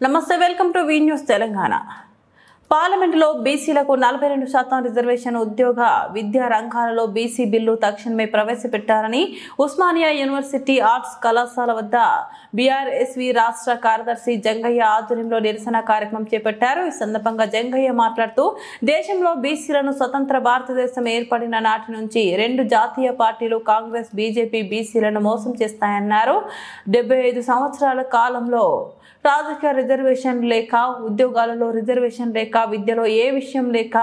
నమస్తే, welcome to V news Telangana. పార్లమెంటులో బీసీలకు 42% రిజర్వేషన్, ఉద్యోగ విద్యా రంగాలలో బీసీ బిల్లు తక్షణమే ప్రవేశపెట్టారని ఉస్మానియా యూనివర్సిటీ ఆర్ట్స్ కళాశాల వద్ద బీఆర్ఎస్వి రాష్ట్ర కార్యదర్శి జంగయ్య ఆధ్వర్యంలో నిరసన కార్యక్రమం చేపట్టారు. ఈ సందర్భంగా జంగయ్య మాట్లాడుతూ, దేశంలో బీసీలను స్వతంత్ర భారతదేశం ఏర్పడిన నాటి నుంచి 2 జాతీయ పార్టీలు కాంగ్రెస్, బీజేపీ బీసీలను మోసం చేస్తాయన్నారు. 75 సంవత్సరాల కాలంలో రాజకీయ రిజర్వేషన్ లేక, ఉద్యోగాలలో రిజర్వేషన్ లేక, విద్యలో ఏ విషయం లేక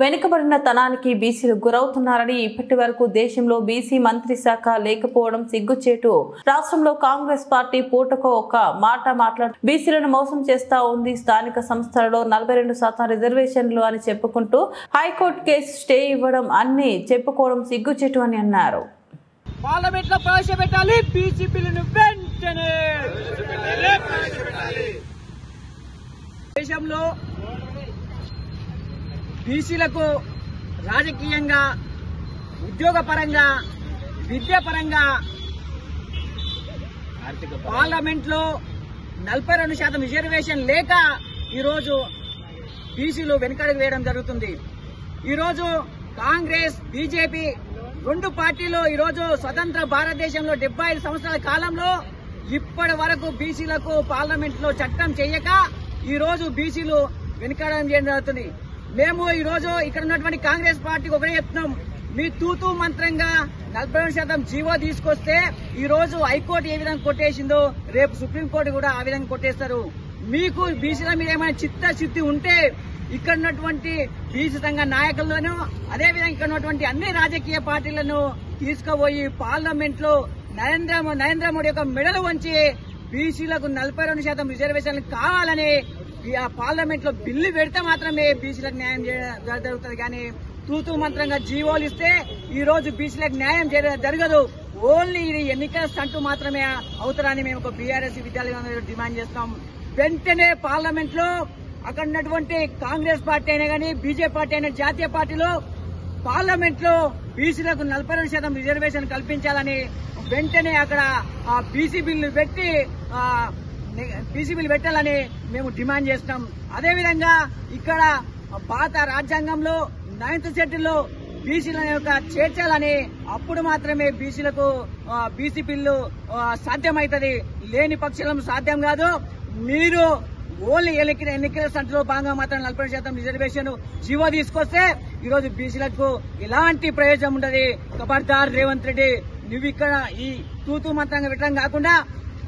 వెనుకబడిన తనానికి బీసీలు గురవుతున్నారని, ఇప్పటి వరకు దేశంలో బీసీ మంత్రి శాఖ లేకపోవడం సిగ్గుచేటు. రాష్ట్రంలో కాంగ్రెస్ పార్టీ పూటకు ఒక మాట మాట్లాడు బీసీలను మోసం చేస్తా ఉంది. స్థానిక సంస్థలలో 42% రిజర్వేషన్లు అని చెప్పుకుంటూ హైకోర్టు కేసు స్టే ఇవ్వడం, అన్ని చెప్పుకోవడం సిగ్గుచేటు అని అన్నారు. పార్లమెంట్ లో ప్రవేశపెట్టాలి బీసీ బిల్లును వెంటనే. దేశంలో బీసీలకు రాజకీయంగా, ఉద్యోగపరంగా, విద్యాపరంగా పార్లమెంట్ లో 42% రిజర్వేషన్ లేక ఈరోజు బీసీలు వెనుకడుగు వేయడం జరుగుతుంది. ఈరోజు కాంగ్రెస్, బీజేపీ 2 పార్టీలు ఈరోజు స్వతంత్ర భారతదేశంలో 75 సంవత్సరాల కాలంలో ఇప్పటి వరకు బీసీలకు పార్లమెంట్ లో చట్టం చేయక ఈరోజు బీసీలు వెనుకడం చేయడం జరుగుతుంది. మేము ఈరోజు ఇక్కడ ఉన్నటువంటి కాంగ్రెస్ పార్టీకి ఒకటే చెప్తున్నాం, మీ తూతూ మంత్రంగా 42% జీవో తీసుకొస్తే ఈరోజు హైకోర్టు ఏ విధంగా కొట్టేసిందో రేపు సుప్రీంకోర్టు కూడా ఆ విధంగా కొట్టేస్తారు. మీకు బీసీల మీద ఏమైనా చిత్తశుద్ధి ఉంటే ఇక్కడ ఉన్నటువంటి బీసీ సంఘ నాయకులను, అదేవిధంగా ఇక్కడ ఉన్నటువంటి అన్ని రాజకీయ పార్టీలను తీసుకుపోయి పార్లమెంట్ లో నరేంద్ర మోడీ యొక్క మెడలు వంచి బీసీలకు 42% రిజర్వేషన్లు కావాలని పార్లమెంట్ లో బిల్లు పెడితే మాత్రమే బీసీలకు న్యాయం జరుగుతుంది. కానీ తూతూ మంత్రంగా జీవోలు ఇస్తే ఈ రోజు బీసీలకు న్యాయం జరగదు. ఓన్లీ ఇది ఎన్నికల స్టంట్ మాత్రమే అవుతారని మేము ఒక బీఆర్ఎస్ విద్యాలయంలో డిమాండ్ చేస్తాం. వెంటనే పార్లమెంట్ లో అక్కడ ఉన్నటువంటి కాంగ్రెస్ పార్టీ అయినా కానీ, బీజేపీ పార్టీ అయినా, జాతీయ పార్టీలో పార్లమెంట్ లో బీసీలకు 42% రిజర్వేషన్ కల్పించాలని వెంటనే అక్కడ బీసీ బిల్లు పెట్టాలని మేము డిమాండ్ చేస్తున్నాం. అదేవిధంగా ఇక్కడ భారత రాజ్యాంగంలో 9th షెడ్యూల్లో బీసీల యొక్క చేర్చాలని, అప్పుడు మాత్రమే బీసీలకు బీసీ బిల్లు సాధ్యమవుతుంది. లేని పక్షంలో సాధ్యం కాదు. మీరు ఓన్లీ ఎన్నికల సంఖ్యలో భాగంగా మాత్రం 40% రిజర్వేషన్ జీవో తీసుకొస్తే ఈరోజు బీసీలకు ఎలాంటి ప్రయోజనం ఉండదు. ఖబర్దార్ రేవంత్ రెడ్డి, నువ్వు ఇక్కడ ఈ తూతూ మంత్రంగా పెట్టడం కాకుండా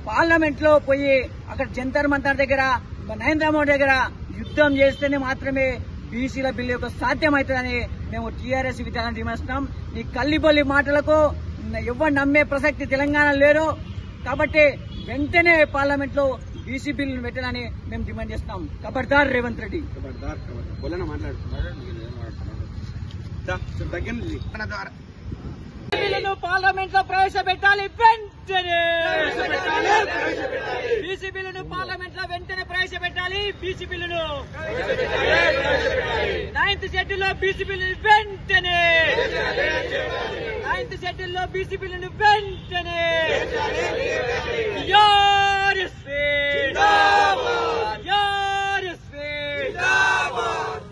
పార్లమెంట్ లో పోయి అక్కడ జంతర్ మంతర్ దగ్గర, నరేంద్ర మోడీ దగ్గర యుద్ధం చేస్తేనే మాత్రమే బీసీల బిల్లు యొక్క సాధ్యమవుతుందని మేము టీఆర్ఎస్ విధానం డిమాండ్. నీ కల్లిబొల్లి మాటలకు ఎవరు నమ్మే ప్రసక్తి తెలంగాణ లేరు. కాబట్టి వెంటనే పార్లమెంట్ లో బీసీ బిల్లును పెట్టాలని మేము డిమాండ్ చేస్తున్నాం. ఖబర్దార్ రేవంత్ రెడ్డి. బిల్లును పార్లమెంట్ లో ప్రవేశపెట్టాలి వెంటనే. బీసీ బిల్లును పార్లమెంట్ లో వెంటనే ప్రవేశపెట్టాలి. బీసీ బిల్లును 9th షెడ్యూల్లో బీసీ బిల్లును వెంటనే 9th షెడ్యూల్లో బీసీ బిల్లును వెంటనే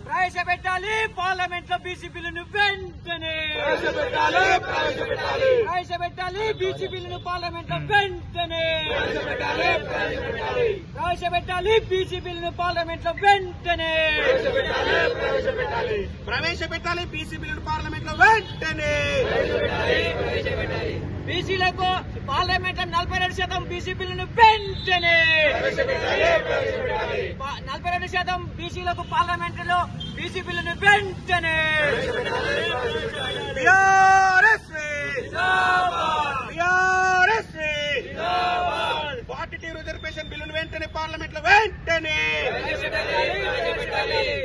ప్రవేశపెట్టాలి. పార్లమెంట్ లో బీసీ బిల్లును వెంటనే ప్రవేశపెట్టాలి. బీసీ బిల్లును పార్లమెంట్ లో వెంటనే ప్రవేశపెట్టాలి. బీసీ బిల్లును పార్లమెంట్ లో వెంటనే ప్రవేశపెట్టాలి. బీసీ బిల్లును పార్లమెంట్ లో వెంటనే బీసీలకు పార్లమెంట్ 42% బీసీ బిల్లును వెంటనే 42% బీసీలకు పార్లమెంట్ లో బీసీ బిల్లును వెంటనే 42 రిజర్వేషన్ బిల్లును వెంటనే పార్లమెంట్ లో వెంటనే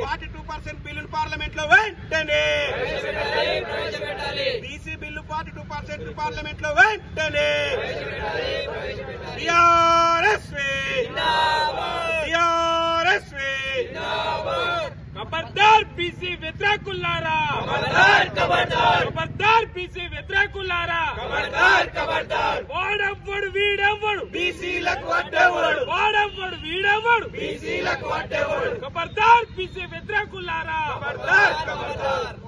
42% బిల్లును పార్లమెంట్ లో వెంటనే బీసీ బిల్లు 42% పార్లమెంట్ లో వెంటనే खबरदार बीसी व्यतिरेकुलारा खबरदार बीसी व्यतिरेकुलारा खबरदार वाडव्वడు వీడెవ్వడు బీసీలకు అడ్డేవాడు వాడెవ్వడు వీడెవ్వడు బీసీలకు అడ్డేవాడు ఖబర్దార్ బీసీ వ్యతిరేకులారా ఖబర్దార్ ఖబర్దార్